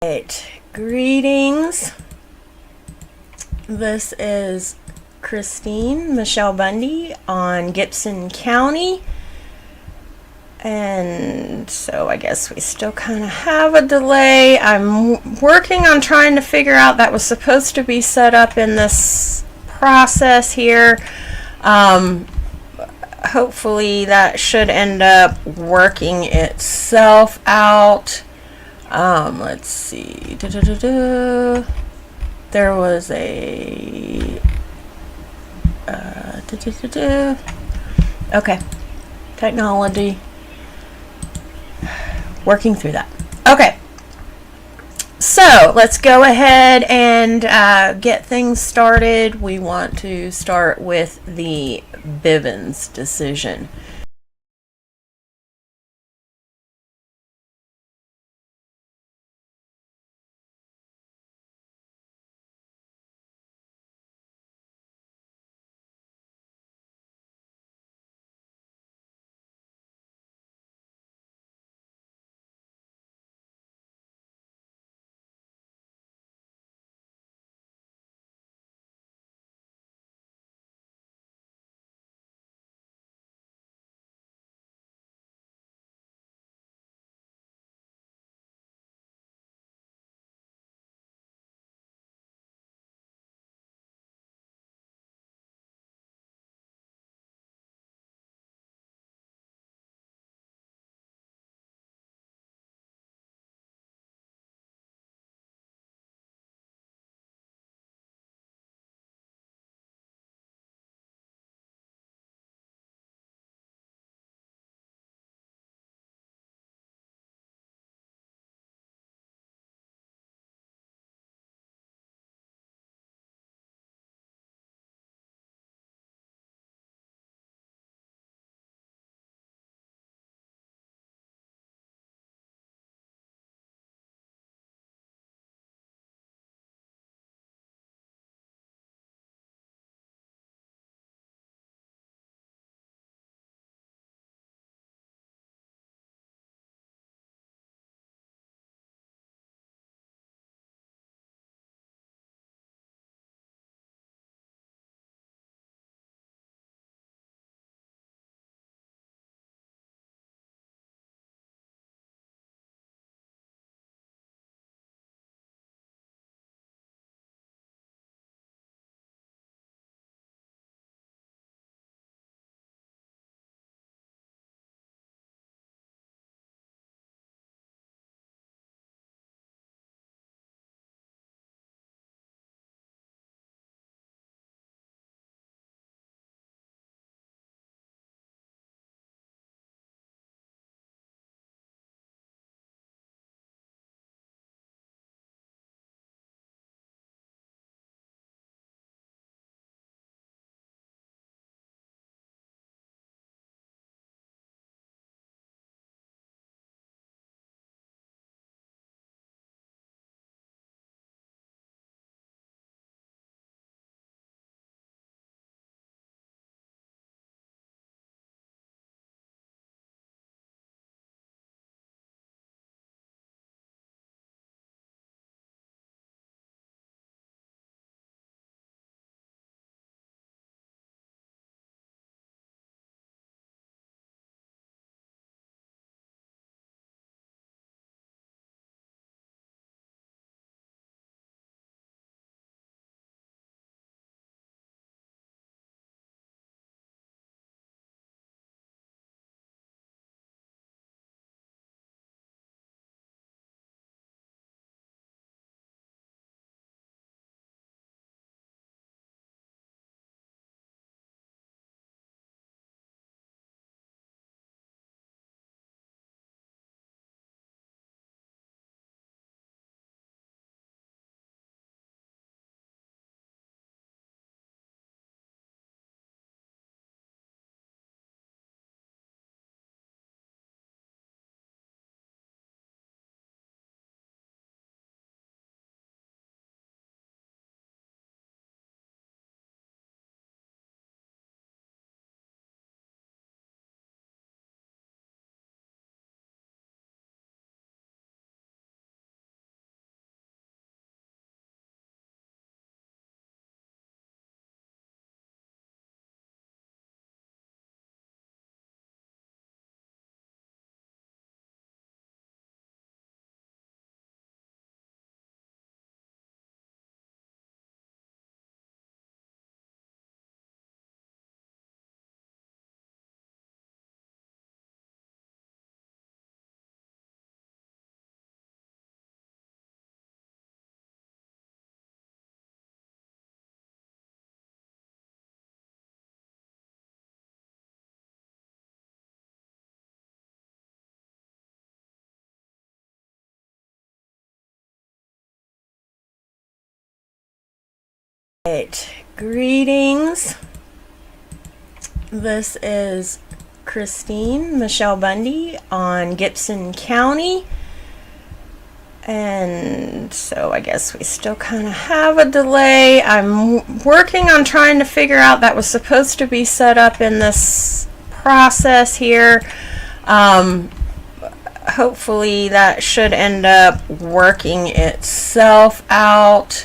Right. Greetings. This is Kristine Michelle Bundy on Gibson County. And so I guess we still kind of have a delay. I'm working on trying to figure out that was supposed to be set up in this process here. Hopefully that should end up working itself out. Let's see. There was a okay, technology, working through that. Okay, so let's go ahead and get things started. We want to start with the Bivens decision. Right. Greetings. This is Kristine Michelle Bundy on Gibson County. And so I guess we still kind of have a delay. I'm working on trying to figure out that was supposed to be set up in this process here. Hopefully that should end up working itself out.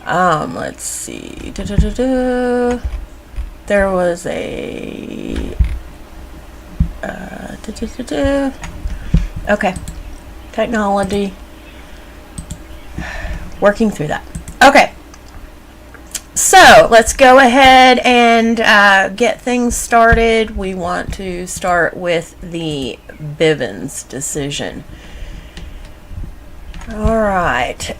Let's see. There was a okay, technology, working through that. Okay, so let's go ahead and get things started. We want to start with the Bivens decision. All right.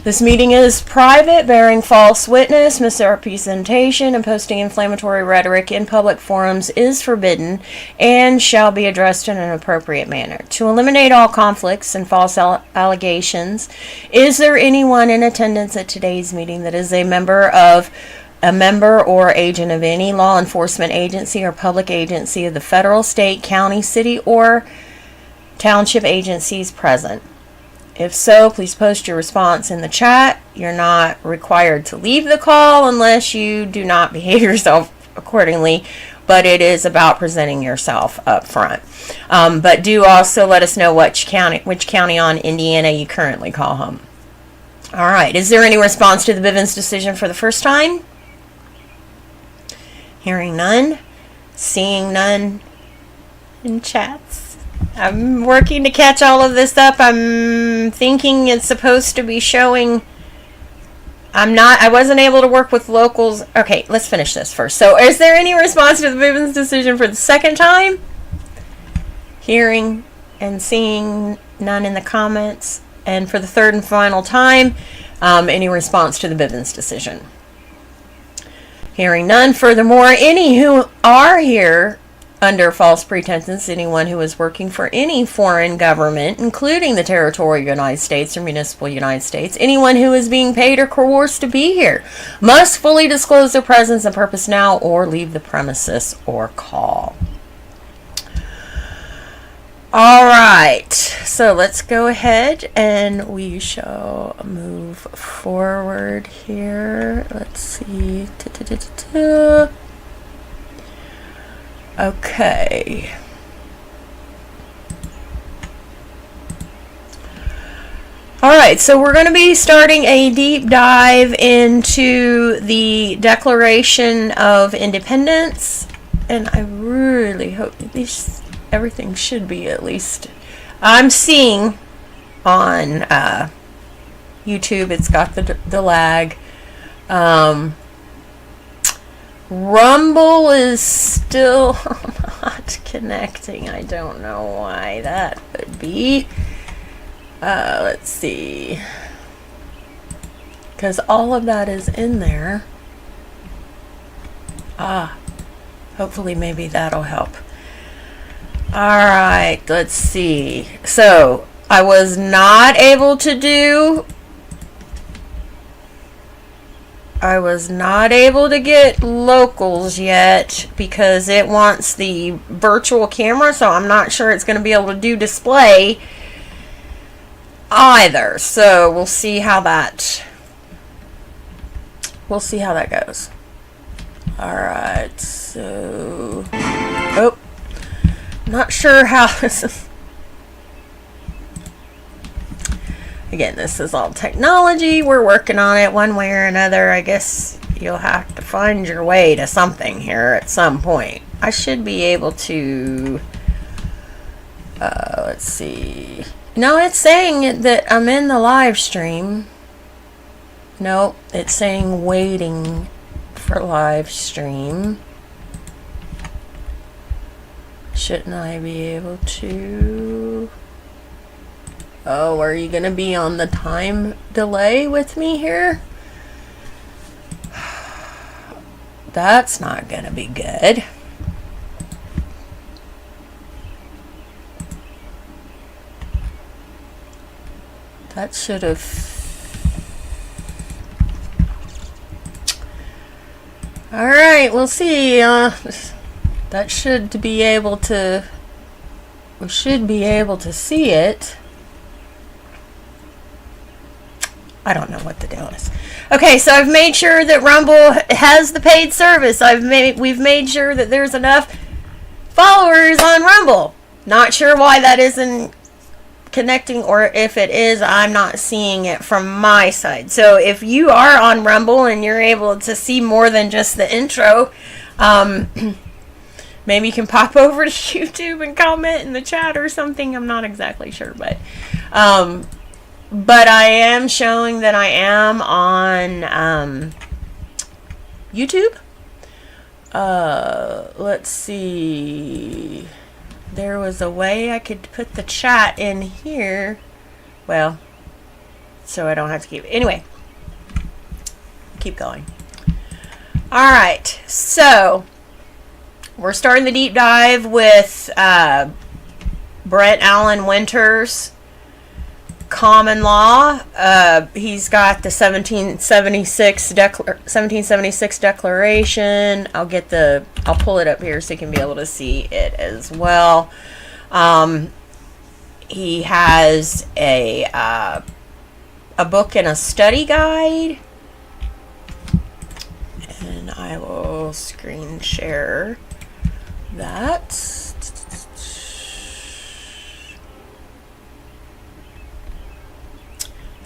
This meeting is private. Bearing false witness, misrepresentation, and posting inflammatory rhetoric in public forums is forbidden and shall be addressed in an appropriate manner. To eliminate all conflicts and false allegations, is there anyone in attendance at today's meeting that is a member or agent of any law enforcement agency or public agency of the federal, state, county, city, or township agencies present? If so, please post your response in the chat. You're not required to leave the call unless you do not behave yourself accordingly, but it is about presenting yourself up front. But do also let us know which county on Indiana you currently call home. All right. Is there any response to the Bivens decision for the first time? Hearing none. Seeing none in chats. I'm working to catch all of this up. I'm thinking it's supposed to be showing. I wasn't able to work with locals. Okay, let's finish this first. So, is there any response to the Bivens decision for the second time? Hearing and seeing none in the comments. And for the third and final time, any response to the Bivens decision? Hearing none. Furthermore, any who are here under false pretenses, anyone who is working for any foreign government, including the territorial United States or municipal United States, anyone who is being paid or coerced to be here, must fully disclose their presence and purpose now or leave the premises or call. All right, so let's go ahead and we shall move forward here. Let's see. Okay. All right, so we're going to be starting a deep dive into the Declaration of Independence, and I really hope everything should be at least. I'm seeing on YouTube, it's got the lag. Rumble is still not connecting. I don't know why that would be. Let's see. Because all of that is in there. Hopefully maybe that'll help. Alright, let's see. So, I was not able to get locals yet because it wants the virtual camera, so I'm not sure it's going to be able to do display either. So we'll see how that goes. Alright, so not sure how this is. Again, this is all technology. We're working on it one way or another. I guess you'll have to find your way to something here at some point. I should be able to, let's see. No, it's saying that I'm in the live stream. Nope, it's saying waiting for live stream. Shouldn't I be able to? Oh, are you going to be on the time delay with me here? That's not going to be good. That should have All right, we'll see. That should be able to. We should be able to see it. I don't know what the deal is. Okay, so I've made sure that Rumble has the paid service. We've made sure that there's enough followers on Rumble. Not sure why that isn't connecting, or if it is, I'm not seeing it from my side. So if you are on Rumble and you're able to see more than just the intro, maybe you can pop over to YouTube and comment in the chat or something. I'm not exactly sure, but I am showing that I am on YouTube. Let's see. There was a way I could put the chat in here. Well, so I don't have to keep. Anyway, keep going. All right, so we're starting the deep dive with Brett Allen Winters' Common Law. He's got the 1776 Declaration. I'll pull it up here so you can be able to see it as well. He has a book and a study guide, and I will screen share that.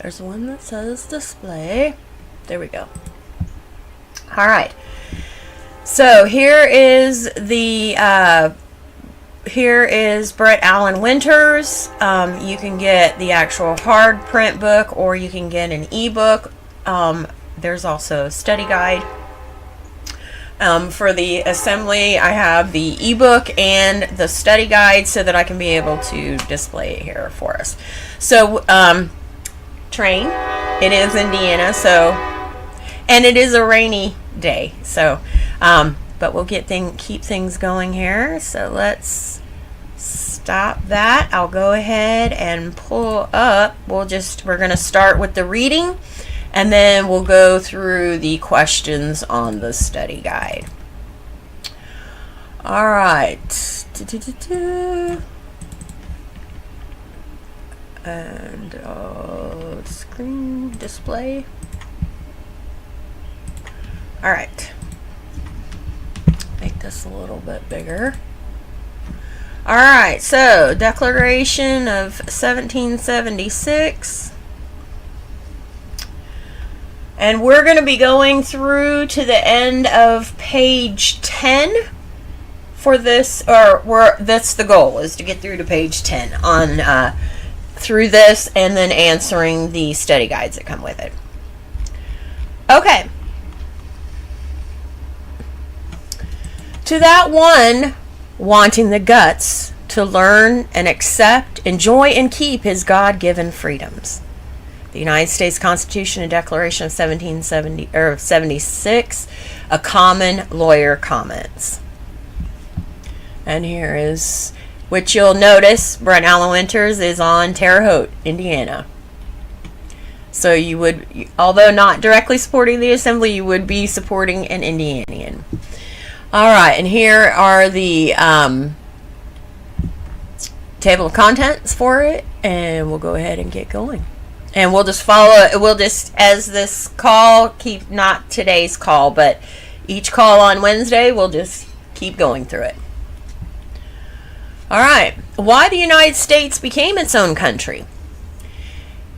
There's one that says display. There we go. All right. So here is Brett Allen Winters. You can get the actual hard print book, or you can get an ebook. There's also a study guide. For the assembly, I have the ebook and the study guide so that I can be able to display it here for us. So, train. It is Indiana, so, and it is a rainy day, so, but we'll keep things going here. So let's stop that. I'll go ahead and pull up. We're going to start with the reading, and then we'll go through the questions on the study guide. All right. And screen display. All right, make this a little bit bigger. All right, so Declaration of 1776, and we're going to be going through to the end of page 10 for this, that's the goal, is to get through to page 10 on through this, and then answering the study guides that come with it. Okay. To that one wanting the guts to learn and accept, enjoy, and keep his God-given freedoms. The United States Constitution and Declaration of 76, a common lawyer comments. And here is, which you'll notice, Brett Allen Winters is on Terre Haute, Indiana. So you would, although not directly supporting the assembly, you would be supporting an Indianian. All right, and here are the table of contents for it, and we'll go ahead and get going. And we'll just as this call, not today's call, but each call on Wednesday, we'll just keep going through it. All right, why the United States became its own country.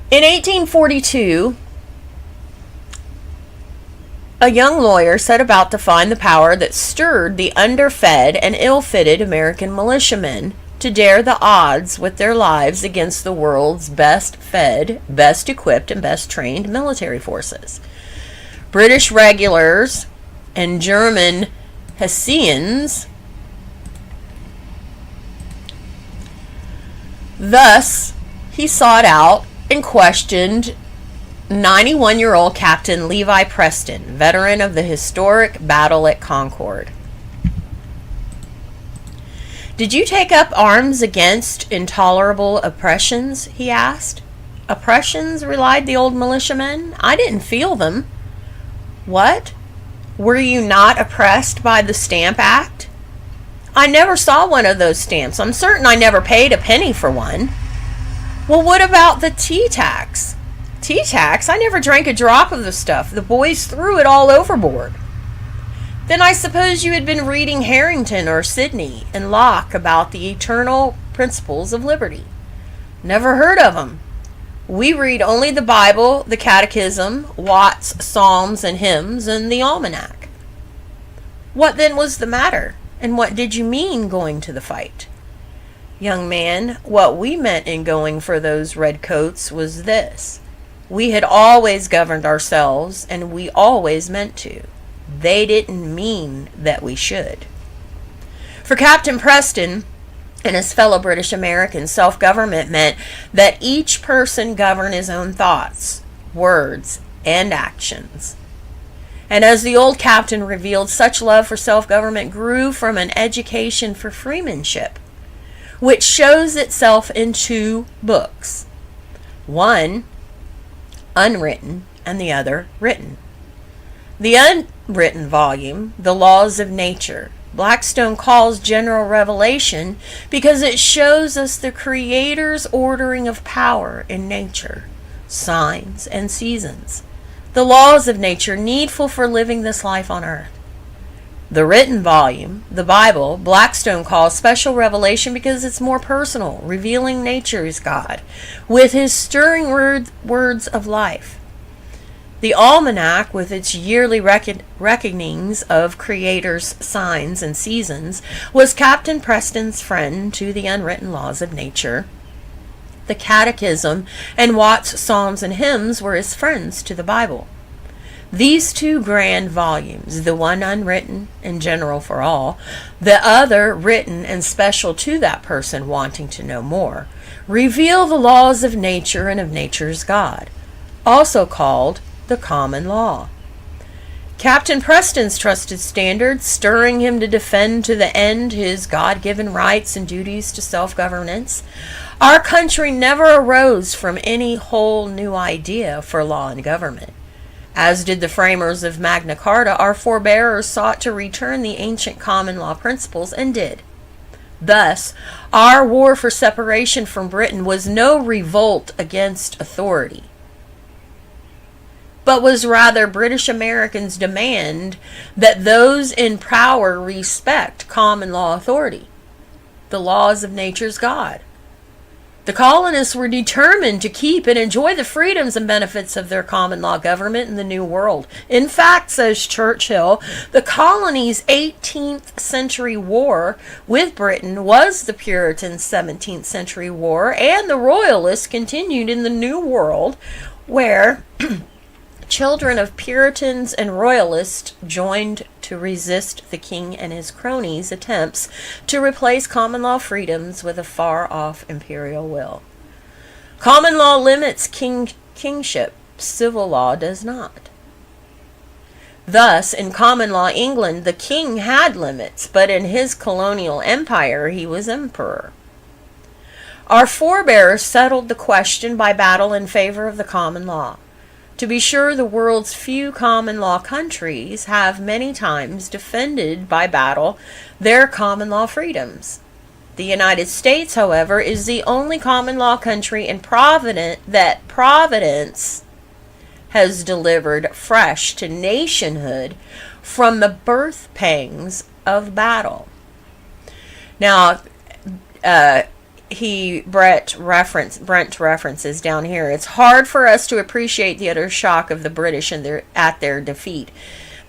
In 1842, a young lawyer set about to find the power that stirred the underfed and ill-fitted American militiamen to dare the odds with their lives against the world's best fed, best equipped, and best trained military forces. British regulars and German Hessians. Thus, he sought out and questioned 91-year-old Captain Levi Preston, veteran of the historic battle at Concord. "Did you take up arms against intolerable oppressions?" he asked. "Oppressions?" relied the old militiaman. "I didn't feel them." "What? Were you not oppressed by the Stamp Act? I never saw one of those stamps. I'm certain I never paid a penny for one. Well, what about the tea tax? Tea tax? I never drank a drop of the stuff. The boys threw it all overboard. Then I suppose you had been reading Harrington or Sidney and Locke about the eternal principles of liberty. Never heard of them. We read only the Bible, the Catechism, Watts' Psalms and Hymns, and the Almanac. What then was the matter? And what did you mean going to the fight? Young man, what we meant in going for those red coats was this. We had always governed ourselves, and we always meant to. They didn't mean that we should. For Captain Preston and his fellow British Americans, self-government meant that each person govern his own thoughts, words, and actions. And as the old captain revealed, such love for self-government grew from an education for freemanship, which shows itself in two books. One, unwritten, and the other, written. The unwritten volume, The Laws of Nature, Blackstone calls general revelation because it shows us the Creator's ordering of power in nature, signs, and seasons. The laws of nature needful for living this life on earth. The written volume, the Bible, Blackstone calls special revelation because it's more personal, revealing nature's God with his stirring words of life. The Almanac, with its yearly reckonings of Creator's signs and seasons, was Captain Preston's friend to the unwritten laws of nature. The Catechism and Watts' Psalms and Hymns were his friends to the Bible. These two grand volumes, the one unwritten and general for all, the other written and special to that person wanting to know more, reveal the laws of nature and of nature's God, also called the common law. Captain Preston's trusted standard, stirring him to defend to the end his God-given rights and duties to self-governance. Our country never arose from any whole new idea for law and government. As did the framers of Magna Carta, our forebears sought to return the ancient common law principles, and did. Thus, our war for separation from Britain was no revolt against authority, but was rather British Americans' demand that those in power respect common law authority, the laws of nature's God. The colonists were determined to keep and enjoy the freedoms and benefits of their common law government in the New World. In fact, says Churchill, the colonies' 18th century war with Britain was the Puritans' 17th century war, and the Royalists continued in the New World, where children of Puritans and Royalists joined to resist the king and his cronies' attempts to replace common law freedoms with a far-off imperial will. Common law limits kingship, civil law does not. Thus, in common law England, the king had limits, but in his colonial empire, he was emperor. Our forebears settled the question by battle in favor of the common law. To be sure, the world's few common law countries have many times defended by battle their common law freedoms. The United States, however, is the only common law country in that Providence has delivered fresh to nationhood from the birth pangs of battle. Now, Brent references down here. It's hard for us to appreciate the utter shock of the British at their defeat.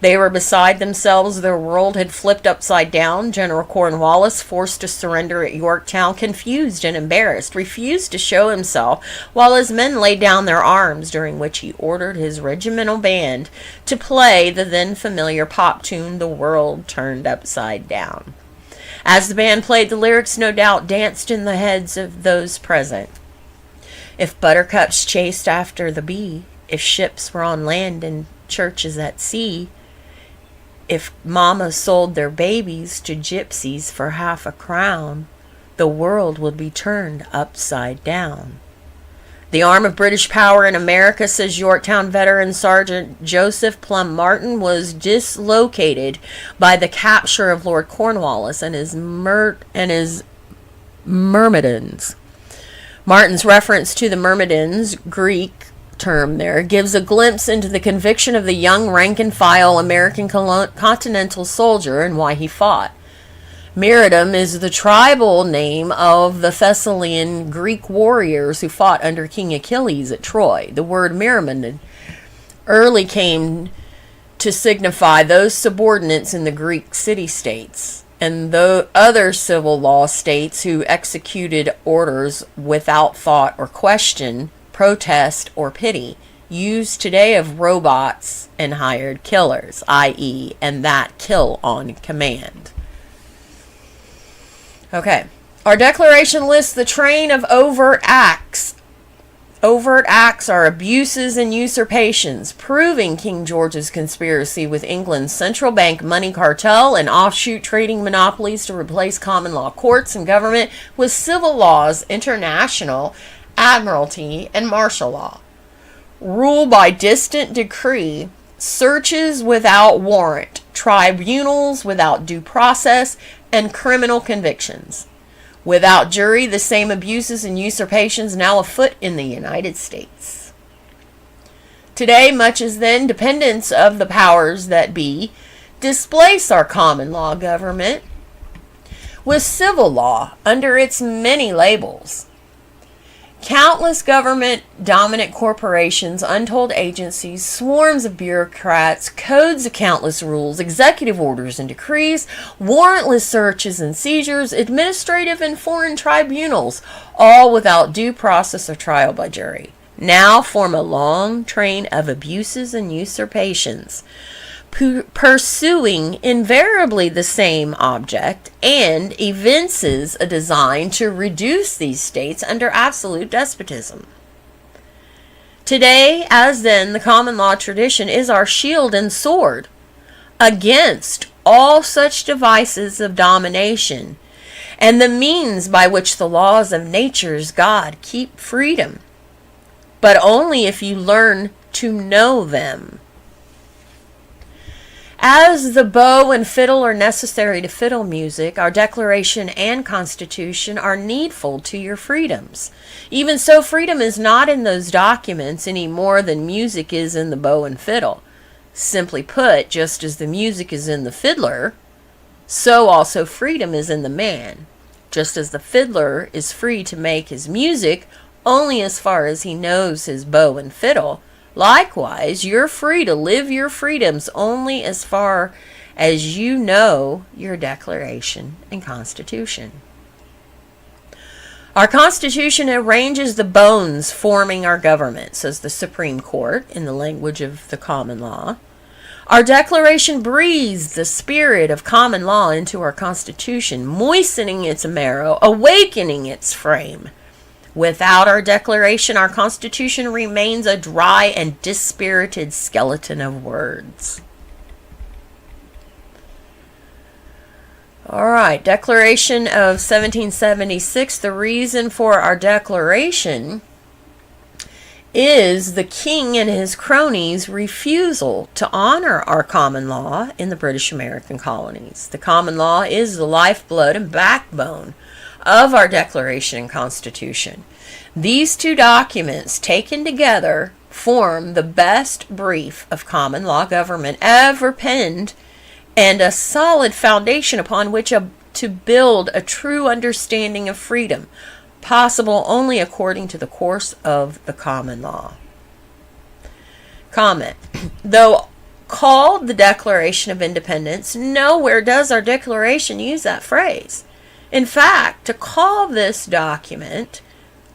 They were beside themselves. Their world had flipped upside down. General Cornwallis, forced to surrender at Yorktown, confused and embarrassed, refused to show himself, while his men laid down their arms, during which he ordered his regimental band to play the then familiar pop tune, "The World Turned Upside Down." As the band played, the lyrics no doubt danced in the heads of those present. If buttercups chased after the bee, if ships were on land and churches at sea, if mamas sold their babies to gypsies for half a crown, the world would be turned upside down. The arm of British power in America, says Yorktown veteran Sergeant Joseph Plum Martin, was dislocated by the capture of Lord Cornwallis and his myrmidons. Martin's reference to the myrmidons, Greek term there, gives a glimpse into the conviction of the young rank-and-file American continental soldier and why he fought. Myrmidon is the tribal name of the Thessalian Greek warriors who fought under King Achilles at Troy. The word Myrmidon early came to signify those subordinates in the Greek city-states and the other civil law states who executed orders without thought or question, protest, or pity, used today of robots and hired killers, i.e., and that kill on command. Okay. Our declaration lists the train of overt acts. Overt acts are abuses and usurpations, proving King George's conspiracy with England's central bank money cartel and offshoot trading monopolies to replace common law courts and government with civil laws, international, admiralty, and martial law. Rule by distant decree, searches without warrant, tribunals without due process, and criminal convictions. Without jury, the same abuses and usurpations now afoot in the United States. Today, much as then, dependence of the powers that be displace our common law government with civil law under its many labels. Countless government-dominant corporations, untold agencies, swarms of bureaucrats, codes of countless rules, executive orders and decrees, warrantless searches and seizures, administrative and foreign tribunals, all without due process or trial by jury, now form a long train of abuses and usurpations, pursuing invariably the same object, and evinces a design to reduce these states under absolute despotism. Today, as then, the common law tradition is our shield and sword against all such devices of domination, and the means by which the laws of nature's God keep freedom, but only if you learn to know them. As the bow and fiddle are necessary to fiddle music, our Declaration and Constitution are needful to your freedoms. Even so, freedom is not in those documents any more than music is in the bow and fiddle. Simply put, just as the music is in the fiddler, so also freedom is in the man. Just as the fiddler is free to make his music only as far as he knows his bow and fiddle, likewise, you're free to live your freedoms only as far as you know your Declaration and Constitution. Our Constitution arranges the bones forming our government, says the Supreme Court in the language of the common law. Our Declaration breathes the spirit of common law into our Constitution, moistening its marrow, awakening its frame. Without our Declaration, our Constitution remains a dry and dispirited skeleton of words. All right, Declaration of 1776. The reason for our Declaration is the king and his cronies' refusal to honor our common law in the British American colonies. The common law is the lifeblood and backbone of our Declaration and Constitution. These two documents, taken together, form the best brief of common law government ever penned, and a solid foundation upon which to build a true understanding of freedom, possible only according to the course of the common law. Comment. Though called the Declaration of Independence, nowhere does our Declaration use that phrase. In fact, to call this document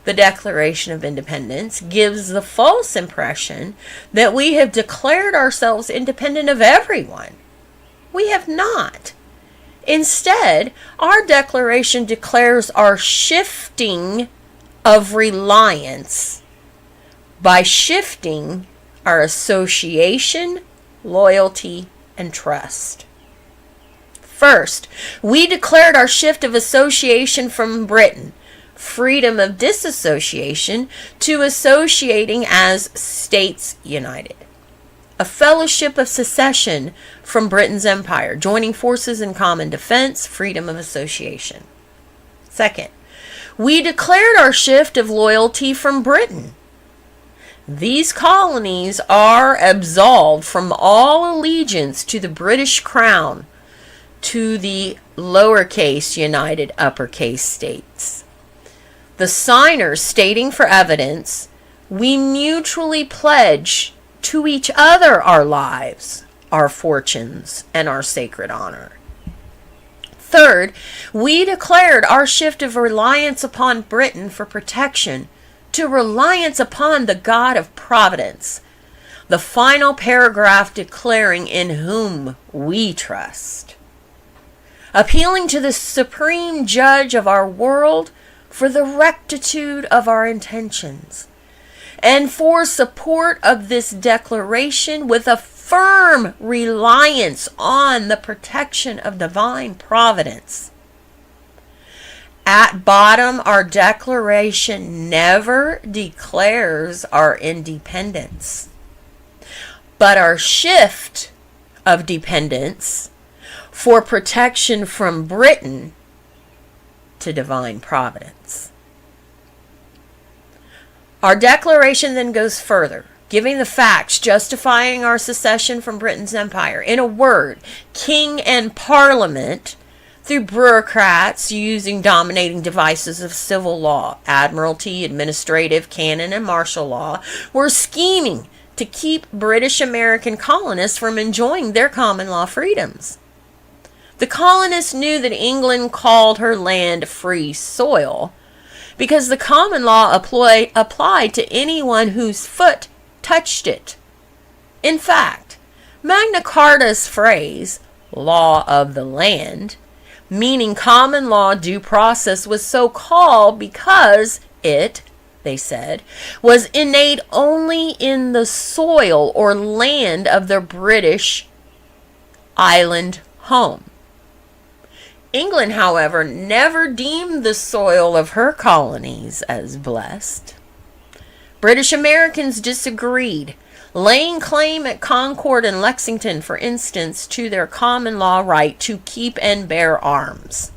the Declaration of Independence gives the false impression that we have declared ourselves independent of everyone. We have not. Instead, our Declaration declares our shifting of reliance by shifting our association, loyalty, and trust. First, we declared our shift of association from Britain, freedom of disassociation to associating as States United. A fellowship of secession from Britain's empire, joining forces in common defense, freedom of association. Second, we declared our shift of loyalty from Britain. These colonies are absolved from all allegiance to the British Crown, to the lowercase united uppercase states. The signers stating for evidence, we mutually pledge to each other our lives, our fortunes, and our sacred honor. Third, we declared our shift of reliance upon Britain for protection to reliance upon the God of providence, the final paragraph declaring in whom we trust. Appealing to the supreme judge of our world for the rectitude of our intentions, and for support of this declaration with a firm reliance on the protection of divine providence. At bottom, our declaration never declares our independence, but our shift of dependence for protection from Britain to divine providence. Our declaration then goes further, giving the facts justifying our secession from Britain's empire. In a word, king and parliament, through bureaucrats using dominating devices of civil law, admiralty, administrative, canon, and martial law, were scheming to keep British American colonists from enjoying their common law freedoms. The colonists knew that England called her land free soil because the common law applied to anyone whose foot touched it. In fact, Magna Carta's phrase, law of the land, meaning common law due process, was so called because it, they said, was innate only in the soil or land of their British island home. England, however, never deemed the soil of her colonies as blessed. British Americans disagreed, laying claim at Concord and Lexington, for instance, to their common law right to keep and bear arms.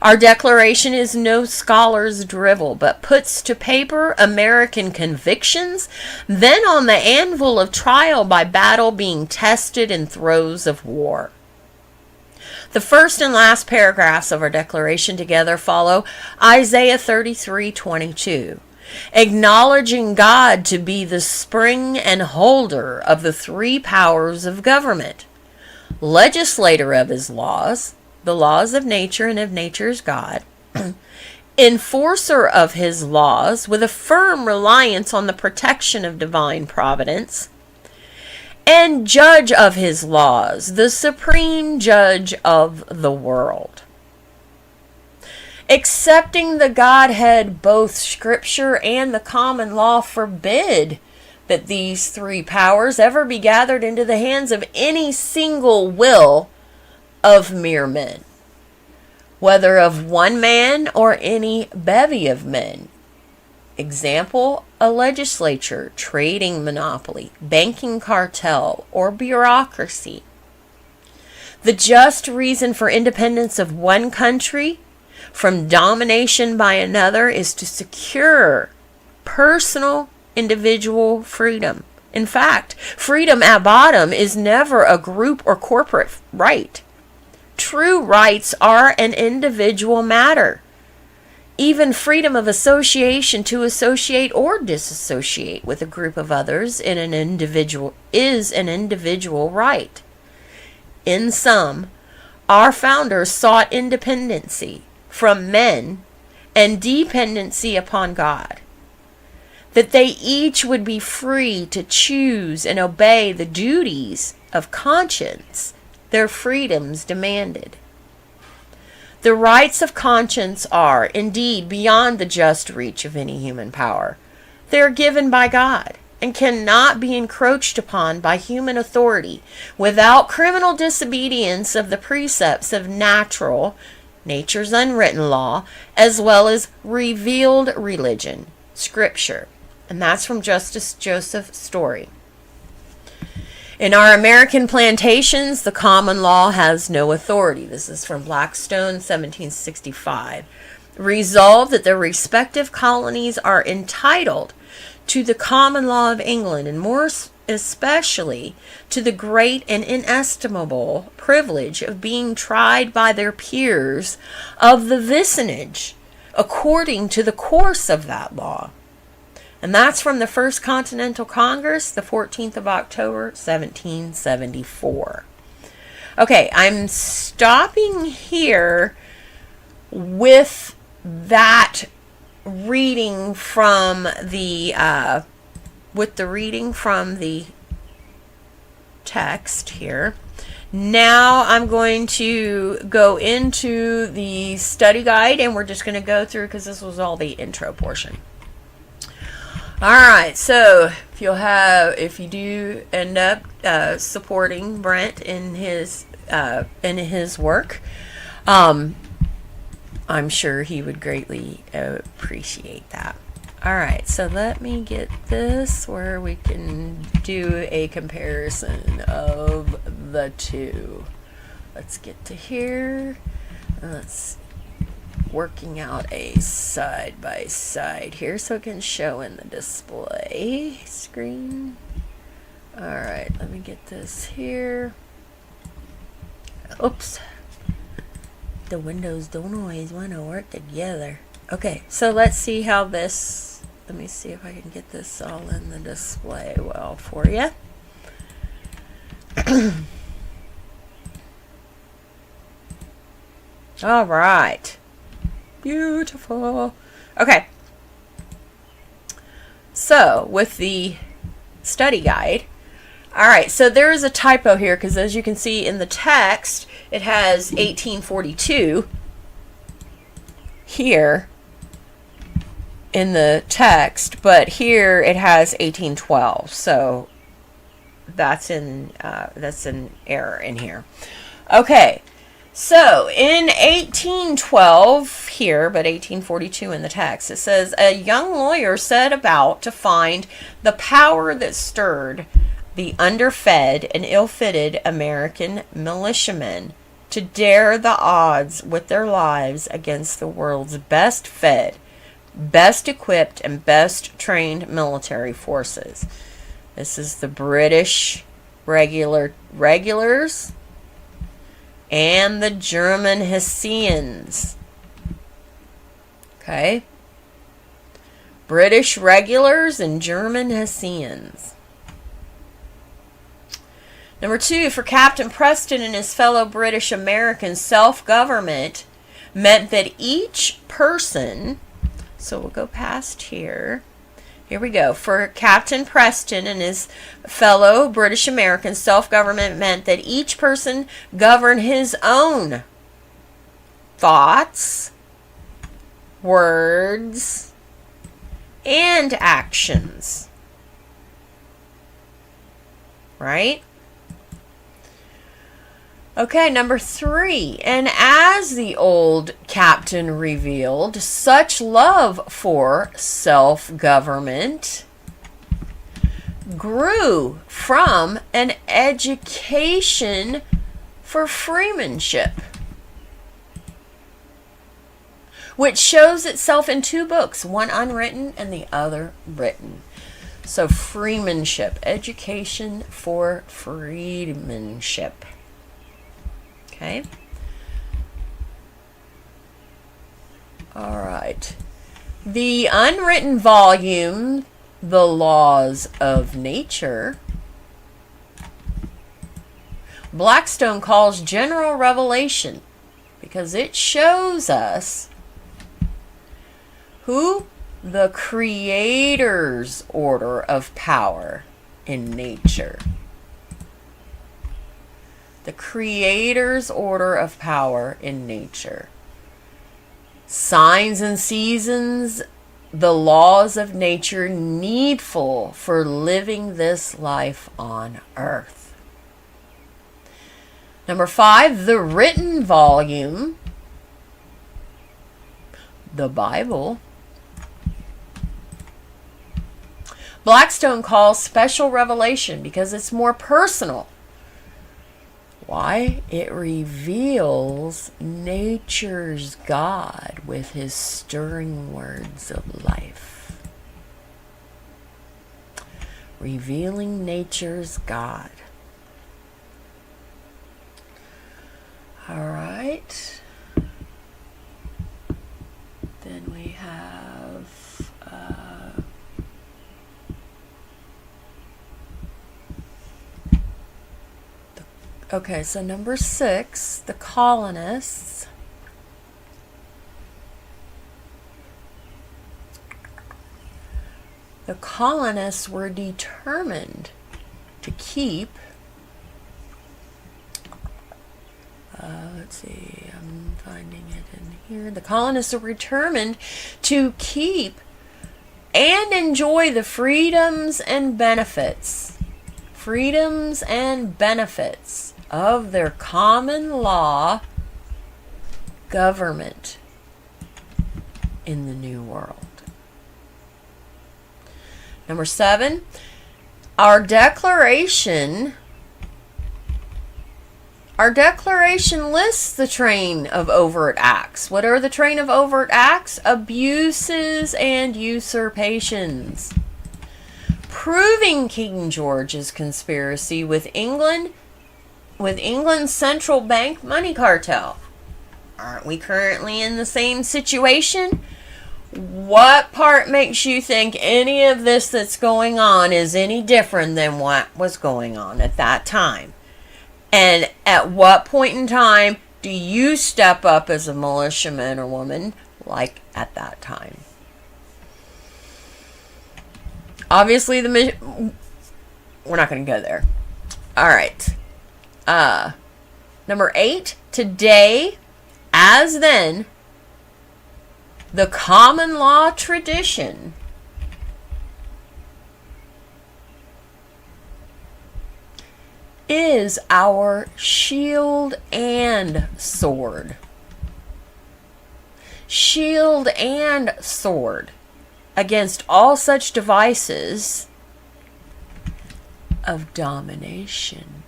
Our declaration is no scholar's drivel, but puts to paper American convictions, then on the anvil of trial by battle being tested in throes of war. The first and last paragraphs of our declaration together follow Isaiah 33:22. Acknowledging God to be the spring and holder of the three powers of government, legislator of his laws, the laws of nature and of nature's God, enforcer of his laws with a firm reliance on the protection of divine providence, and judge of his laws, the supreme judge of the world. Accepting the Godhead, both Scripture and the common law forbid that these three powers ever be gathered into the hands of any single will of mere men, whether of one man or any bevy of men. Example, a legislature, trading monopoly, banking cartel, or bureaucracy. The just reason for independence of one country from domination by another is to secure personal individual freedom. In fact, freedom at bottom is never a group or corporate right. True rights are an individual matter. Even freedom of association to associate or disassociate with a group of others is an individual right. In sum, our founders sought independency from men and dependency upon God, that they each would be free to choose and obey the duties of conscience their freedoms demanded. The rights of conscience are, indeed, beyond the just reach of any human power. They are given by God and cannot be encroached upon by human authority without criminal disobedience of the precepts of natural nature's unwritten law, as well as revealed religion, scripture. And that's from Justice Joseph Story. In our American plantations, the common law has no authority. This is from Blackstone, 1765. Resolved that their respective colonies are entitled to the common law of England, and more especially to the great and inestimable privilege of being tried by their peers of the vicinage according to the course of that law. And that's from the First Continental Congress, the 14th of October, 1774. Okay, I'm stopping here with that reading from the text here. Now I'm going to go into the study guide, and we're just going to go through, because this was all the intro portion. All right, so if you do end up supporting Brent in his work, I'm sure he would greatly appreciate that. All right, so let me get this where we can do a comparison of the two. Let's get to here. Let's working out a side by side here so it can show in the display screen. All right, let me get this here. Oops. The windows don't always want to work together. Okay, so let's see how this, let me see if I can get this all in the display well for you. All right. Beautiful. Okay. So, with the study guide, all right, so there is a typo here, because as you can see in the text, it has 1842 here in the text, but here it has 1812. So that's an error in here. Okay. So, in 1812 here, but 1842 in the text, it says, a young lawyer set about to find the power that stirred the underfed and ill-fitted American militiamen to dare the odds with their lives against the world's best fed, best equipped, and best trained military forces. This is the British regulars and the German Hessians. Okay? British regulars and German Hessians. Number 2, for Captain Preston and his fellow British Americans, self-government meant that each person, so we'll go past here. Here we go. For Captain Preston and his fellow British Americans, self-government meant that each person govern his own thoughts, words, and actions. Right? Okay, number 3. And as the old captain revealed, such love for self-government grew from an education for freemanship, which shows itself in 2 books, one unwritten and the other written. So freemanship, education for freemanship. Okay. All right. The unwritten volume, The Laws of Nature, Blackstone calls general revelation because it shows us who the Creator's order of power in nature. The Creator's order of power in nature. Signs and seasons, the laws of nature needful for living this life on earth. Number 5, the written volume, the Bible. Blackstone calls special revelation because it's more personal. Why? It reveals nature's God with his stirring words of life. Revealing nature's God. All right. Then we have okay, so number 6, the colonists. The colonists were determined to keep, let's see, I'm finding it in here. The colonists were determined to keep and enjoy the freedoms and benefits of their common law government in the New World. Number 7, our declaration lists the train of overt acts. What are the train of overt acts? Abuses and usurpations. Proving King George's conspiracy with England's central bank money cartel. Aren't we currently in the same situation? What part makes you think any of this that's going on is any different than what was going on at that time? And at what point in time do you step up as a militiaman or woman like at that time? Obviously, we're not going to go there. All right. Number 8, today, as then, the common law tradition is our shield and sword. Shield and sword against all such devices of domination.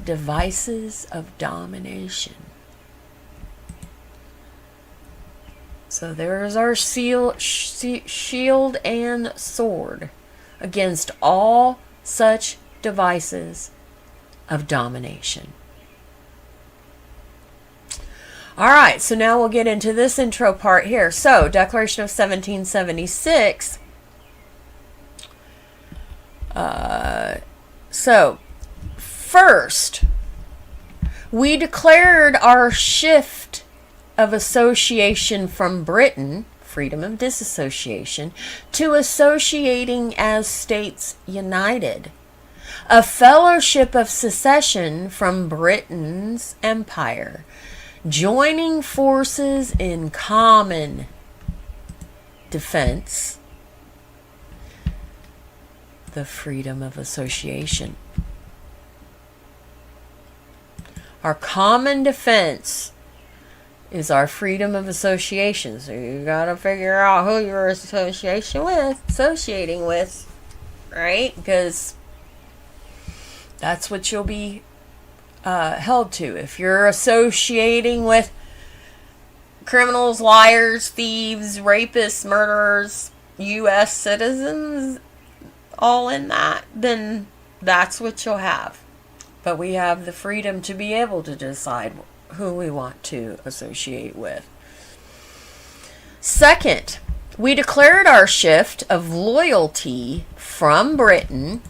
Devices of domination. So there is our shield and sword against all such devices of domination. All right, so now we'll get into this intro part here. So, Declaration of 1776. So, first, we declared our shift of association from Britain, freedom of disassociation, to associating as states united. A fellowship of secession from Britain's empire, joining forces in common defense, the freedom of association. Our common defense is our freedom of association. So you gotta figure out who you're associating with, right? Because that's what you'll be held to. If you're associating with criminals, liars, thieves, rapists, murderers, U.S. citizens, all in that, then that's what you'll have. But we have the freedom to be able to decide who we want to associate with. Second, we declared our shift of loyalty from Britain.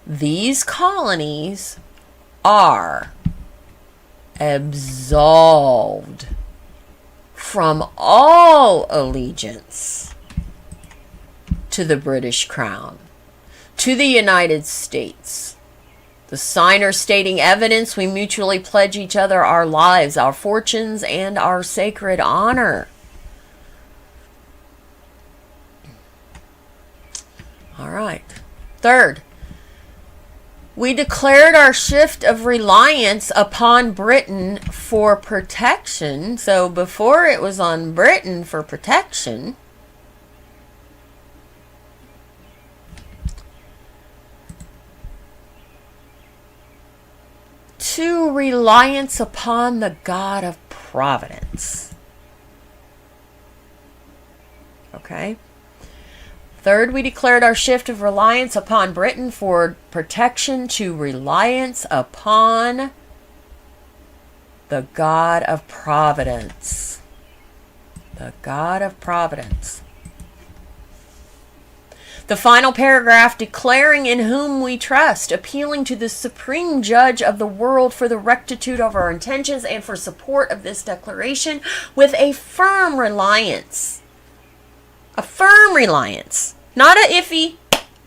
These colonies are absolved from all allegiance to the British Crown, to the United States. The signer stating evidence, we mutually pledge each other our lives, our fortunes, and our sacred honor. All right. Third, We declared our shift of reliance upon Britain for protection. So before it was on Britain for protection. To reliance upon the God of providence. Okay. Third, we declared our shift of reliance upon Britain for protection to reliance upon the God of providence. The God of providence. The final paragraph, declaring in whom we trust, appealing to the supreme judge of the world for the rectitude of our intentions and for support of this declaration with a firm reliance. A firm reliance, not a iffy,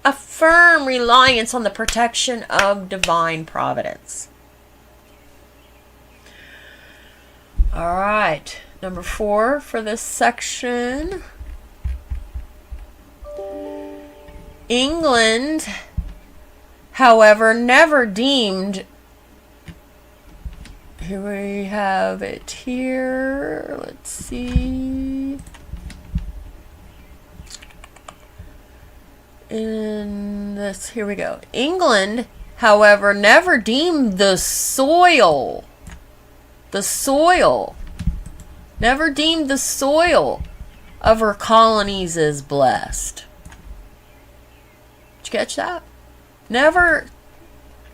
a firm reliance on the protection of divine providence. All right, number 4 for this section. England, however, never deemed, here we have it here, let's see, in this, here we go. England, however, never deemed the soil, never deemed the soil of her colonies as blessed. Did you catch that?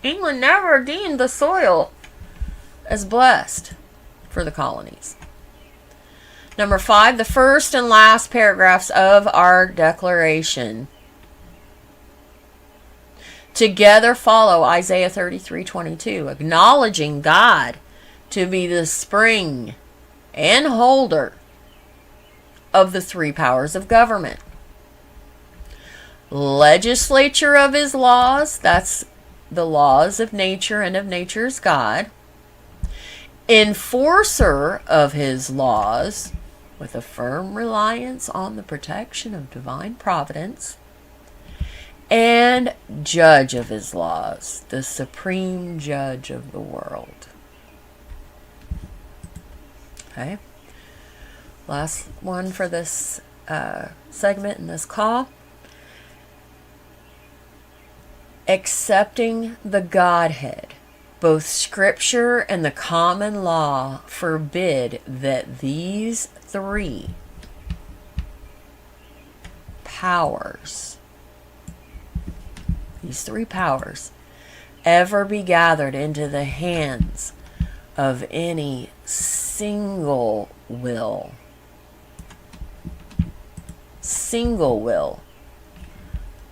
England never deemed the soil as blessed for the colonies. Number 5, the first and last paragraphs of our declaration together follow Isaiah 33:22, acknowledging God to be the spring and holder of the 3 powers of government. Legislature of his laws, that's the laws of nature and of nature's God. Enforcer of his laws, with a firm reliance on the protection of divine providence. And judge of his laws, the supreme judge of the world. Okay. Last one for this segment in this call. Accepting the Godhead, both Scripture and the common law forbid that these 3 powers, ever be gathered into the hands of any single will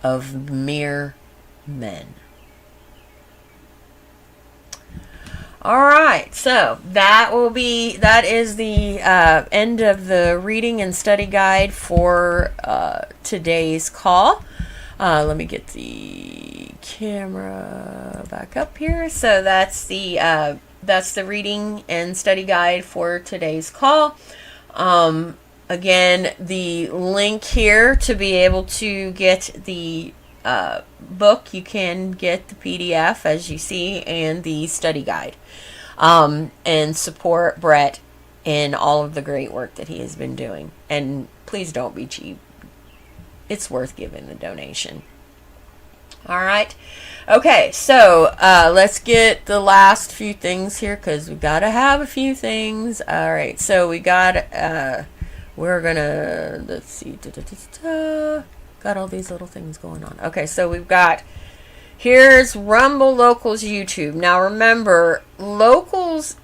of mere men. All right, so that is the end of the reading and study guide for today's call. Let me get the camera back up here. So that's the reading and study guide for today's call. Again, the link here to be able to get the book, you can get the PDF as you see and the study guide, and support Brett in all of the great work that he has been doing. And please don't be cheap. It's worth giving the donation. All right. Okay, so let's get the last few things here because we got to have a few things. All right, so we got, we're going to, let's see, got all these little things going on. Okay, so we've got, here's Rumble Locals YouTube. Now remember, Locals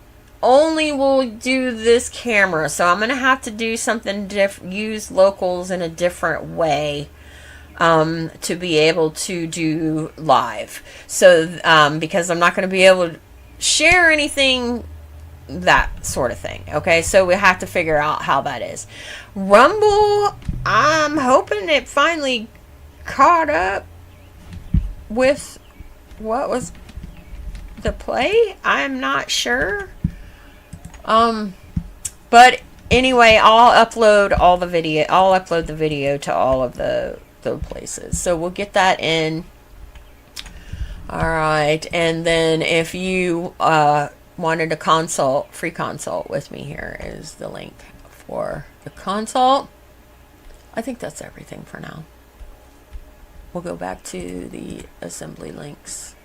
only will do this camera, so I'm going to have to do something different, use Locals in a different way to be able to do live. So, because I'm not going to be able to share anything, that sort of thing. Okay, so we have to figure out how that is. Rumble, I'm hoping it finally caught up with what was the play. I'm not sure. But anyway, I'll upload the video to all of the places. So we'll get that in. All right. And then if you wanted a consult, free consult with me, here is the link for the consult. I think that's everything for now. We'll go back to the assembly links.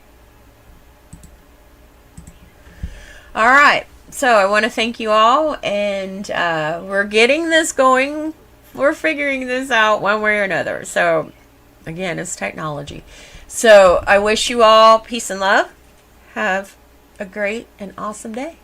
All right. So I want to thank you all, and we're getting this going. We're figuring this out one way or another. So again, it's technology. So I wish you all peace and love. Have a great and awesome day.